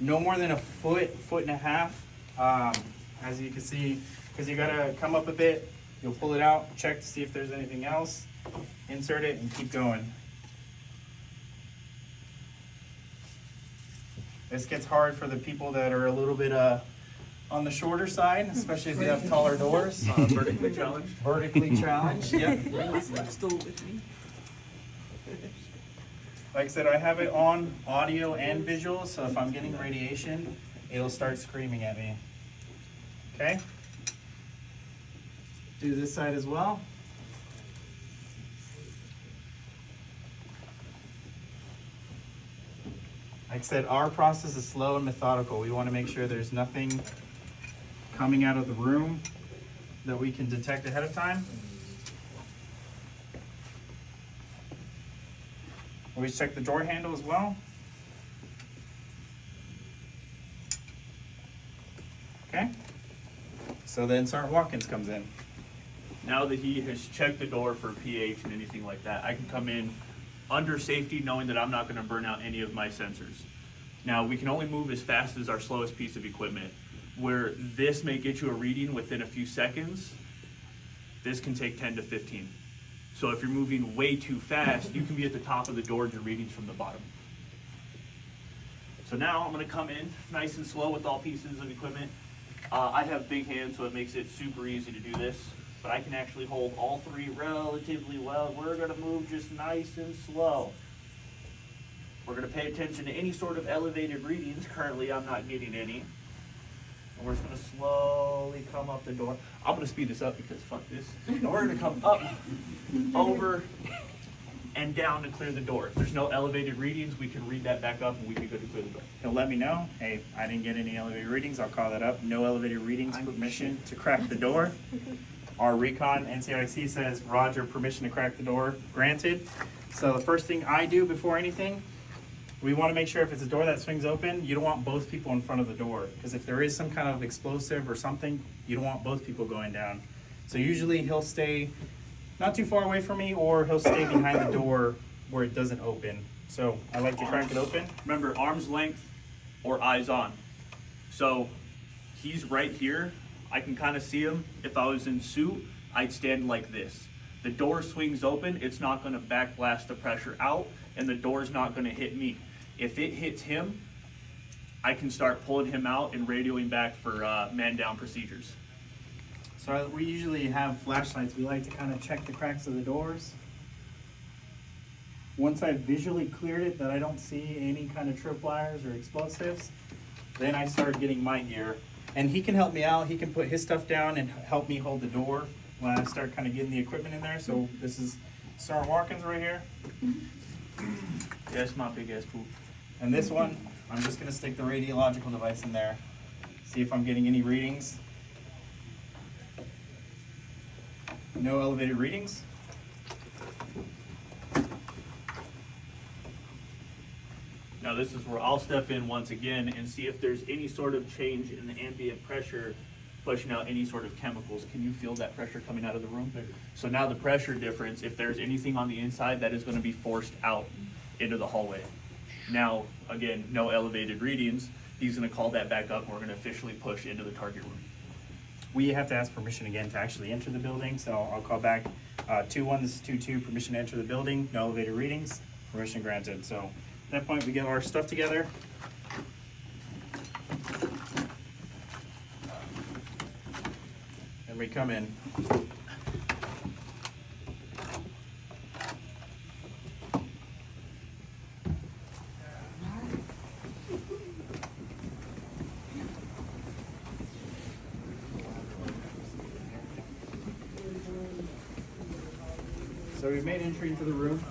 no more than a foot, foot and a half. As you can see, because you gotta come up a bit, you'll pull it out, check to see if there's anything else, insert it, and keep going. This gets hard for the people that are a little bit on the shorter side, especially if they have taller doors. Vertically challenged. Vertically challenged, yeah. Still with me. Like I said, I have it on audio and visual, so if I'm getting radiation, it'll start screaming at me. Okay? Do this side as well. Like I said, our process is slow and methodical. We want to make sure there's nothing coming out of the room that we can detect ahead of time. Always check the door handle as well. Okay. So then Sergeant Watkins comes in. Now that he has checked the door for pH and anything like that, I can come in under safety knowing that I'm not going to burn out any of my sensors. Now, we can only move as fast as our slowest piece of equipment. Where this may get you a reading within a few seconds, this can take 10 to 15. So if you're moving way too fast, you can be at the top of the door to readings from the bottom. So now I'm going to come in nice and slow with all pieces of equipment. I have big hands, so it makes it super easy to do this. But I can actually hold all three relatively well. We're going to move just nice and slow. We're going to pay attention to any sort of elevated readings. Currently, I'm not getting any. And we're just going to slowly come up the door. I'm going to speed this up because fuck this. And we're going to come up, over, and down to clear the door. If there's no elevated readings, we can read that back up and we can go to clear the door. He'll let me know, hey, I didn't get any elevated readings. I'll call that up. No elevated readings, permission to crack the door. Our recon NCIC says, Roger, permission to crack the door, granted. So the first thing I do before anything, we want to make sure if it's a door that swings open, you don't want both people in front of the door. Because if there is some kind of explosive or something, you don't want both people going down. So usually he'll stay not too far away from me, or he'll stay behind the door where it doesn't open. So I like to crack it open. Remember, arm's length or eyes on. So he's right here. I can kind of see him. If I was in suit, I'd stand like this. The door swings open, it's not going to backblast the pressure out, and the door's not going to hit me. If it hits him, I can start pulling him out and radioing back for man-down procedures. So we usually have flashlights. We like to kind of check the cracks of the doors. Once I've visually cleared it that I don't see any kind of tripwires or explosives, then I start getting my gear. And he can help me out. He can put his stuff down and help me hold the door when I start kind of getting the equipment in there. So this is Sergeant Watkins right here. Yes, my big ass poop. And this one, I'm just gonna stick the radiological device in there. See if I'm getting any readings. No elevated readings. Now this is where I'll step in once again and see if there's any sort of change in the ambient pressure pushing out any sort of chemicals. Can you feel that pressure coming out of the room? So now the pressure difference, if there's anything on the inside, that is going to be forced out into the hallway. Now, again, no elevated readings. He's going to call that back up and we're going to officially push into the target room. We have to ask permission again to actually enter the building, so I'll call back 2-1, this is 2-2, permission to enter the building, no elevated readings, permission granted. So at that point, we get our stuff together. And we come in. So we've made entry into the room.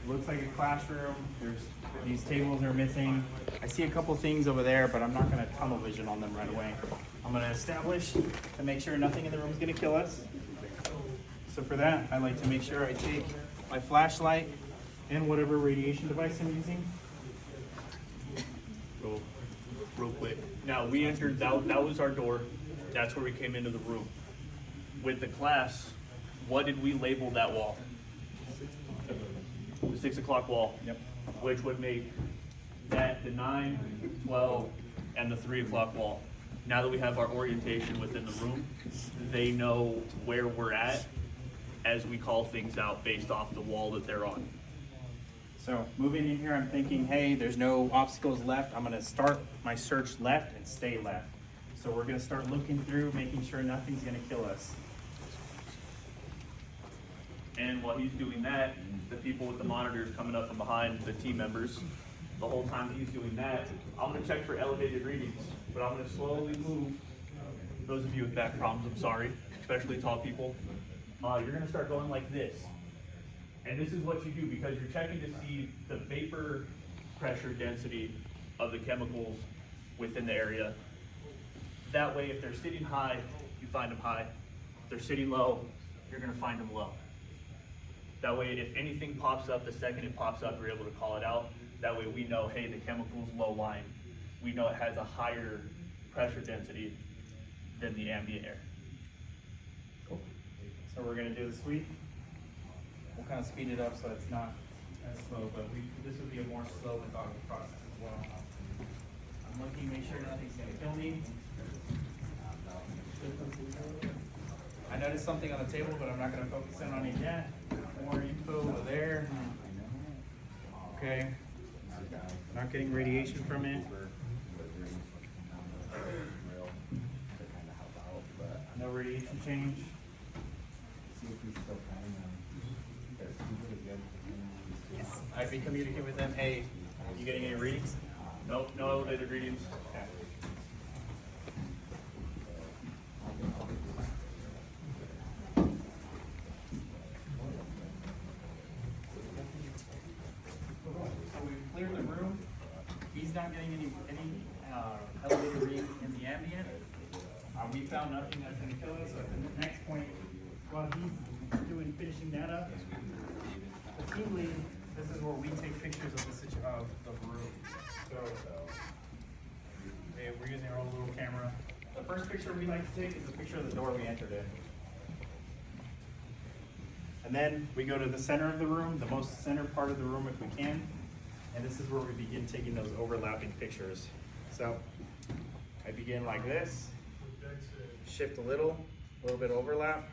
It looks like a classroom. There's these tables are missing. I see a couple things over there, but I'm not gonna tunnel vision on them right away. I'm gonna establish to make sure nothing in the room is gonna kill us. So for that, I like to make sure I take my flashlight and whatever radiation device I'm using. Real quick. Now we entered, that was our door. That's where we came into the room. With the class, what did we label that wall? The 6 o'clock wall. Yep. Which would make that the 9, 12, and the 3 o'clock wall. Now that we have our orientation within the room, they know where we're at as we call things out based off the wall that they're on. So moving in here, I'm thinking, hey, there's no obstacles left. I'm gonna start my search left and stay left. So we're gonna start looking through, making sure nothing's gonna kill us. And while he's doing that, the people with the monitors coming up from behind, the team members, the whole time he's doing that, I'm gonna check for elevated readings, but I'm gonna slowly move. Those of you with back problems, I'm sorry, especially tall people. You're gonna start going like this. And this is what you do because you're checking to see the vapor pressure density of the chemicals within the area. That way, if they're sitting high, you find them high. If they're sitting low, you're gonna find them low. That way, if anything pops up, the second it pops up, you're able to call it out. That way we know, hey, the chemical's low lying. We know it has a higher pressure density than the ambient air. Cool. So we're gonna do the sweep. We'll kind of speed it up so it's not as slow, but this would be a more slow methodical process as well. I'm looking, make sure nothing's gonna kill me. I noticed something on the table, but I'm not gonna focus in on it yet. More info over there. Okay. Not getting radiation from it. No radiation change. I'd be communicating with them, hey, you getting any readings? Nope, no elevated readings. Okay. So we've cleared the room. He's not getting any elevated reading in the ambient. We found nothing that's going to kill us. So at the next point, while he's finishing that up, the team lead, this is where we take pictures of the room. So we're using our own little camera. The first picture we like to take is a picture of the door we entered in. And then we go to the center of the room, the most center part of the room if we can. And this is where we begin taking those overlapping pictures. So I begin like this, shift a little bit overlap.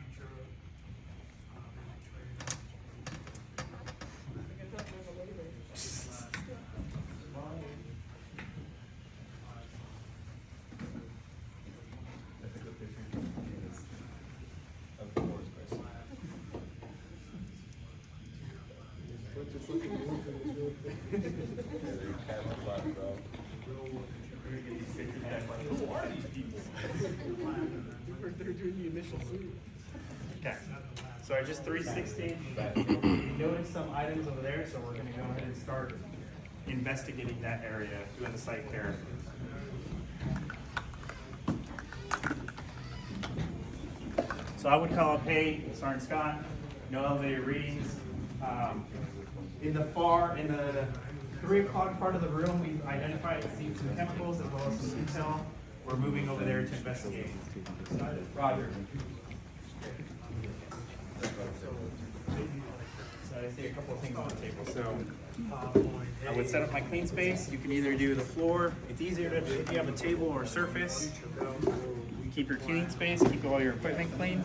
Okay, so I just 360. You notice some items over there, so we're going to go ahead and start investigating that area, doing the site care. So I would call up, hey, Sergeant Scott, no elevated readings. In the 3 o'clock part of the room, we've identified and seen some chemicals as well as some intel. We're moving over there to investigate. Roger. So I see a couple of things on the table. So I would set up my clean space. You can either do the floor. It's easier to if you have a table or a surface. You keep your clean space, keep all your equipment clean.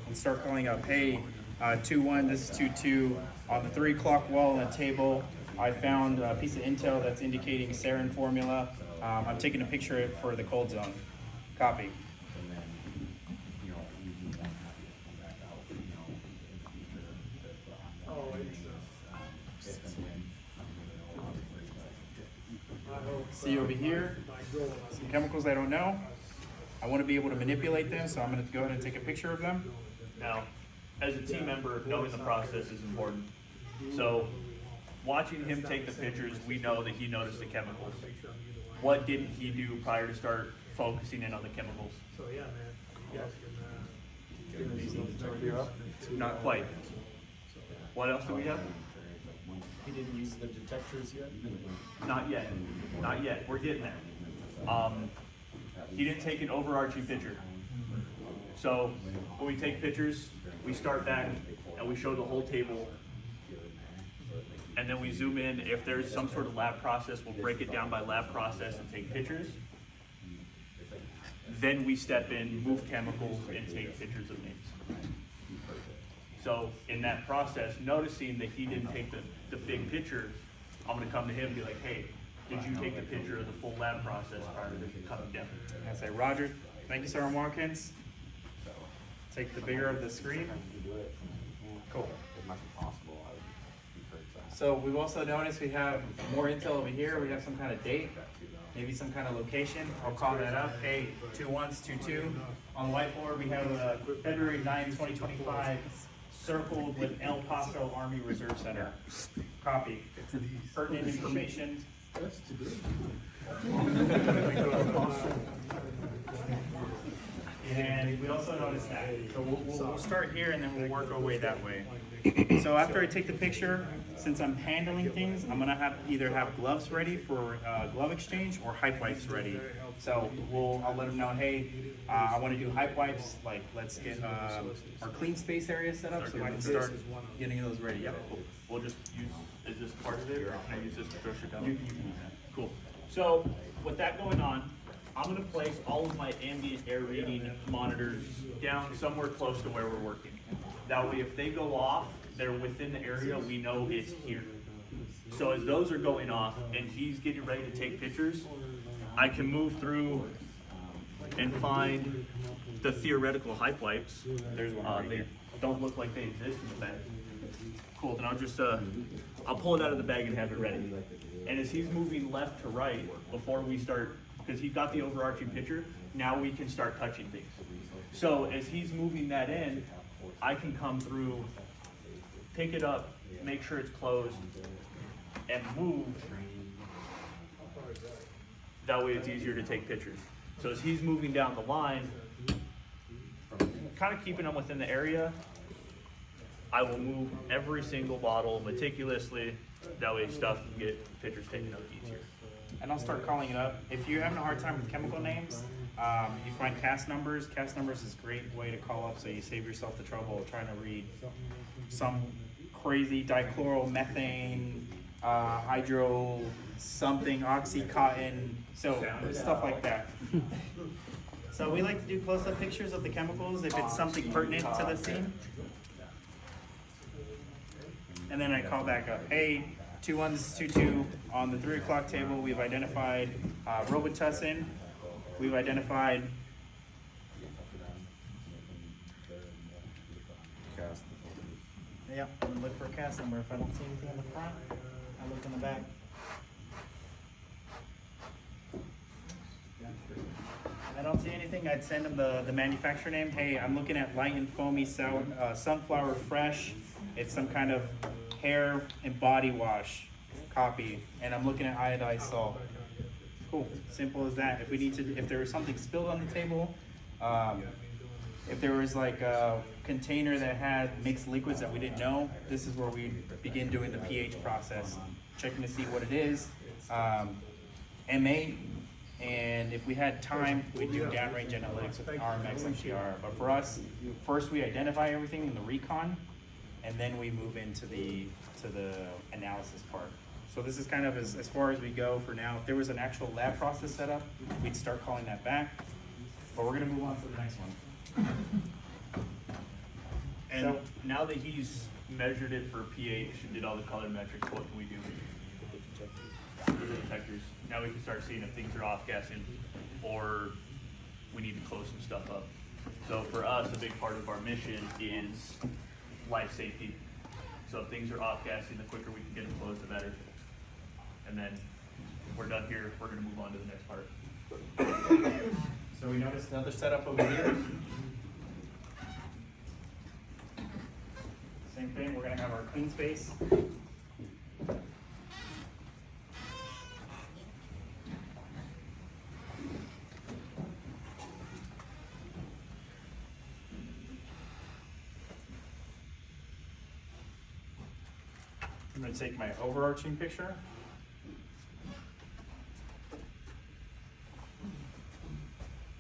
And start calling up, hey, 2-1, this is 2-2. On the 3 o'clock wall and table, I found a piece of intel that's indicating sarin formula. I'm taking a picture of it for the cold zone. Copy. See over here, some chemicals I don't know. I want to be able to manipulate them, so I'm going to go ahead and take a picture of them. Now, as a team member, knowing the process is important. So, watching him take the pictures, we know that he noticed the chemicals. What didn't he do prior to start focusing in on the chemicals? So yeah, man, you guys can, Not quite. What else do we have? He didn't use the detectors yet? Not yet. Not yet. We're getting there. He didn't take an overarching picture. So when we take pictures, we start back and we show the whole table. And then we zoom in. If there's some sort of lab process, we'll break it down by lab process and take pictures. Then we step in, move chemicals, and take pictures of names. So in that process, noticing that he didn't take the big picture, I'm gonna come to him and be like, hey, did you take the picture of the full lab process prior to coming down? And I say, Roger, thank you, Sir Watkins. Take the bigger of the screen. Cool. So we've also noticed we have more intel over here. We have some kind of date, maybe some kind of location. I'll call that up. Hey, 2122. On the whiteboard, we have February 9, 2025, circled with El Paso Army Reserve Center. Copy. Pertinent information. And we also noticed that. So we'll start here and then we'll work our way that way. So after I take the picture, since I'm handling things, I'm gonna either have gloves ready for glove exchange or hype wipes ready. So I'll let them know, hey, I want to do hype wipes. Like, let's get our clean space area set up so I can start getting those ready. Yep. Cool. We'll just use, is this part of it, or can I use this to throw shit down? You can use that. Cool. So with that going on, I'm gonna place all of my ambient air reading monitors down somewhere close to where we're working. That way, if they go off, they're within the area, we know it's here. So as those are going off and he's getting ready to take pictures, I can move through and find the theoretical hype wipes. There's one right They here. don't look like they exist in the bag. Cool, then I'll just, I'll pull it out of the bag and have it ready. And as he's moving left to right, before we start, because he got the overarching picture, now we can start touching things. So as he's moving that in, I can come through, pick it up, make sure it's closed, and move. That way it's easier to take pictures. So as he's moving down the line, kind of keeping them within the area, I will move every single bottle meticulously. That way stuff can get pictures taken up easier. And I'll start calling it up. If you're having a hard time with chemical names, you find cast numbers. Cast numbers is a great way to call up so you save yourself the trouble of trying to read some crazy dichloromethane, hydro something, oxycotton, so stuff like that. So we like to do close-up pictures of the chemicals if it's something pertinent to the scene. And then I call back up, hey, 2122 on the 3 o'clock table, we've identified Robitussin, we've identified I'm gonna look for a cast number. If I don't see anything in the front, I look in the back. If I don't see anything, I'd send them the manufacturer name. Hey, I'm looking at light and foamy sunflower fresh. It's some kind of hair and body wash. Copy. And I'm looking at iodized salt. Cool. Simple as that. If there was something spilled on the table, if there was like a container that had mixed liquids that we didn't know, this is where we begin doing the pH process, checking to see what it is. MA, and if we had time, we'd do downrange analytics with RMX MCR. But for us, first we identify everything in the recon, and then we move into the analysis part. So this is kind of as far as we go for now. If there was an actual lab process set up, we'd start calling that back. But we're gonna move on to the next one. And So, now that he's measured it for pH and did all the color metrics, what can we do with the detectors? Now we can start seeing if things are off-gassing or we need to close some stuff up. So for us, a big part of our mission is life safety. So if things are off-gassing, the quicker we can get them closed, the better. And then we're done here, we're gonna move on to the next part. so we noticed another setup over here. Same thing, we're gonna have our clean space. I'm gonna take my overarching picture.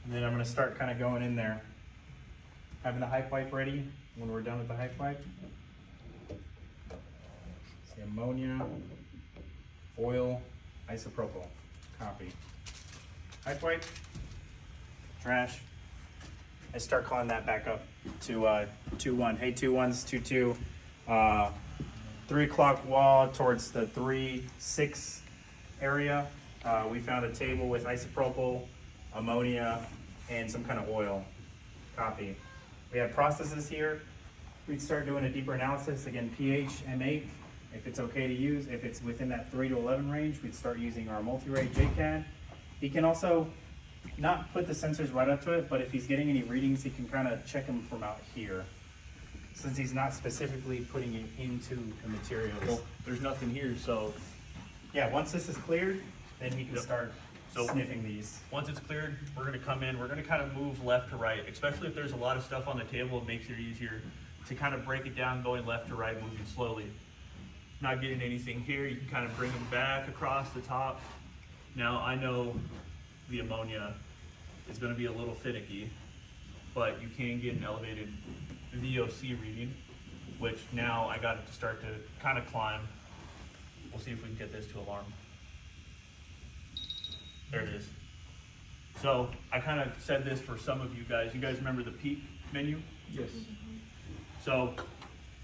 And then I'm gonna start kind of going in there. Having the hype wipe ready when we're done with the hype wipe. ammonia, oil, isopropyl. Copy. High wipe, trash. I start calling that back up to 2-1. Hey, 2-1's 2-2. 3 o'clock wall towards the 3-6 area. We found a table with isopropyl, ammonia, and some kind of oil. Copy. We have processes here. We'd start doing a deeper analysis. Again, pH, M8. If it's okay to use, if it's within that 3 to 11 range, we'd start using our multi-rate JCAD. He can also not put the sensors right up to it, but if he's getting any readings, he can kind of check them from out here. Since he's not specifically putting it into the materials. Well, there's nothing here, so Yeah, once this is cleared, then he can Yep. start So- sniffing these. once it's cleared, we're gonna come in, we're gonna kind of move left to right, especially if there's a lot of stuff on the table, it makes it easier to kind of break it down, going left to right, moving slowly. Not getting anything here, you can kind of bring them back across the top. Now, I know the ammonia is gonna be a little finicky, but you can get an elevated VOC reading, which now I got it to start to kind of climb. We'll see if we can get this to alarm. There it is. So I kind of said this for some of you guys. You guys remember the peak menu? Yes. So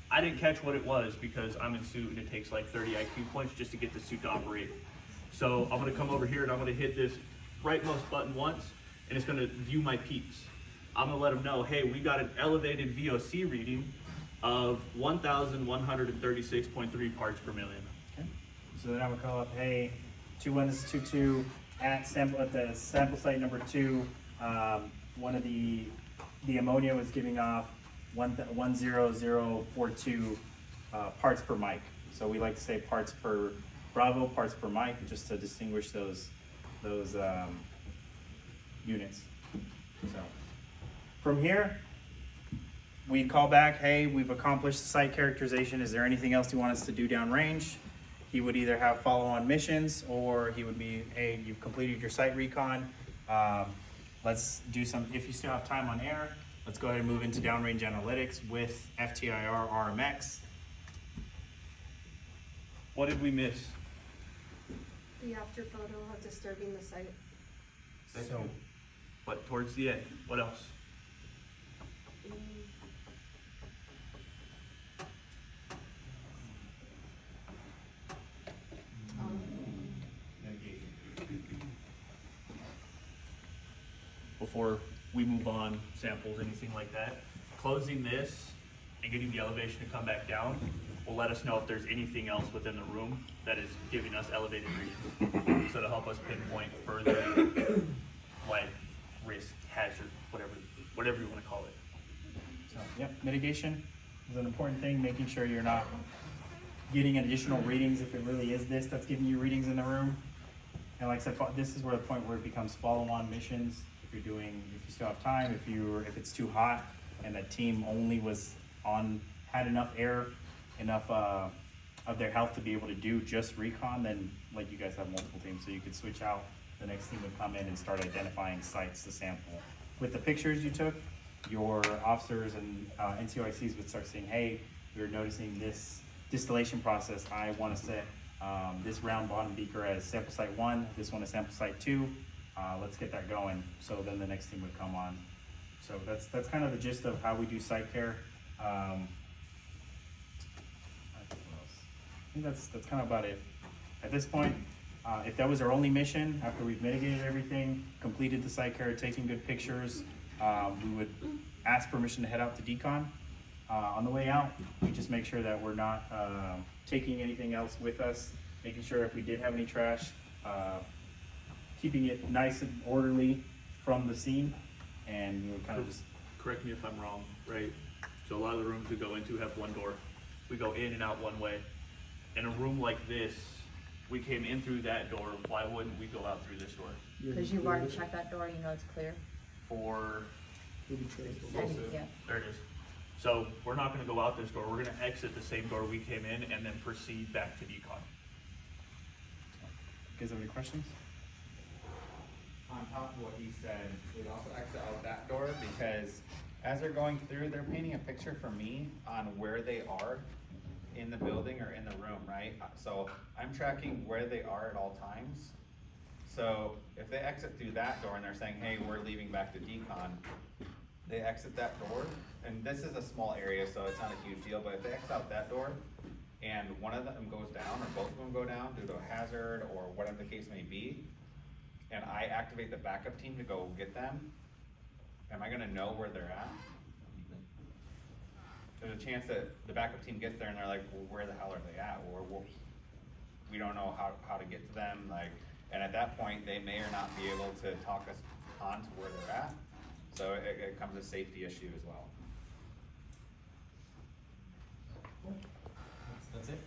I didn't catch what it was because I'm in suit and it takes like 30 IQ points just to get the suit to operate. So I'm gonna come over here and I'm gonna hit this rightmost button once and it's gonna view my peaks. I'm gonna let them know, hey, we got an elevated VOC reading of 1,136.3 parts per million. Okay. So then I would call up, hey, 2-1's 2-2 at the sample site number 2. One of the ammonia was giving off 10042 parts per mic. So we like to say parts per Bravo, parts per mic, just to distinguish those units. So from here, we call back, hey, we've accomplished the site characterization. Is there anything else you want us to do downrange? He would either have follow-on missions, or he would be, hey, you've completed your site recon. Let's do some, if you still have time on air, let's go ahead and move into downrange analytics with FTIR RMX. What did we miss? The after photo of disturbing the site. So, But towards the end, what else? Before we move on, samples, anything like that, closing this and getting the elevation to come back down will let us know if there's anything else within the room that is giving us elevated readings. So to help us pinpoint further like risk, hazard, whatever you want to call it. So, yep, mitigation is an important thing, making sure you're not getting additional readings if it really is this that's giving you readings in the room. And like I said, this is where the point where it becomes follow-on missions. If you still have time, if it's too hot and the team only had enough air, enough of their health to be able to do just recon, then like you guys have multiple teams, so you could switch out. The next team would come in and start identifying sites to sample. With the pictures you took, your officers and NCOICs would start saying, hey, we're noticing this distillation process. I want to set this round bottom beaker as sample site 1, this one is sample site 2. Let's get that going. So then the next team would come on. So that's kind of the gist of how we do site care. I think that's kind of about it. At this point, if that was our only mission, after we've mitigated everything, completed the site care, taking good pictures, we would ask permission to head out to decon. On the way out, we just make sure that we're not taking anything else with us, making sure if we did have any trash, keeping it nice and orderly from the scene, and we would kind of just... Correct me if I'm wrong, right? So a lot of the rooms we go into have one door. We go in and out one way. In a room like this, we came in through that door, why wouldn't we go out through this door? Because you've already checked that door, you know it's clear. For, Yeah. there it is. So we're not gonna go out this door, we're gonna exit the same door we came in and then proceed back to decon. You guys have any questions? On top of what he said, we'd also exit out that door because as they're going through, they're painting a picture for me on where they are in the building or in the room, right? night, so I'm tracking where they are at all times. So if they exit through that door and they're saying, hey, we're leaving back to decon, they exit that door, and this is a small area, so it's not a huge deal, but if they exit out that door and one of them goes down or both of them go down due to a hazard or whatever the case may be, and I activate the backup team to go get them, am I gonna know where they're at? There's a chance that the backup team gets there and they're like, well, where the hell are they at? Or we don't know how to get to them, like, and at that point, they may or not be able to talk us on to where they're at. So it becomes a safety issue as well. That's it?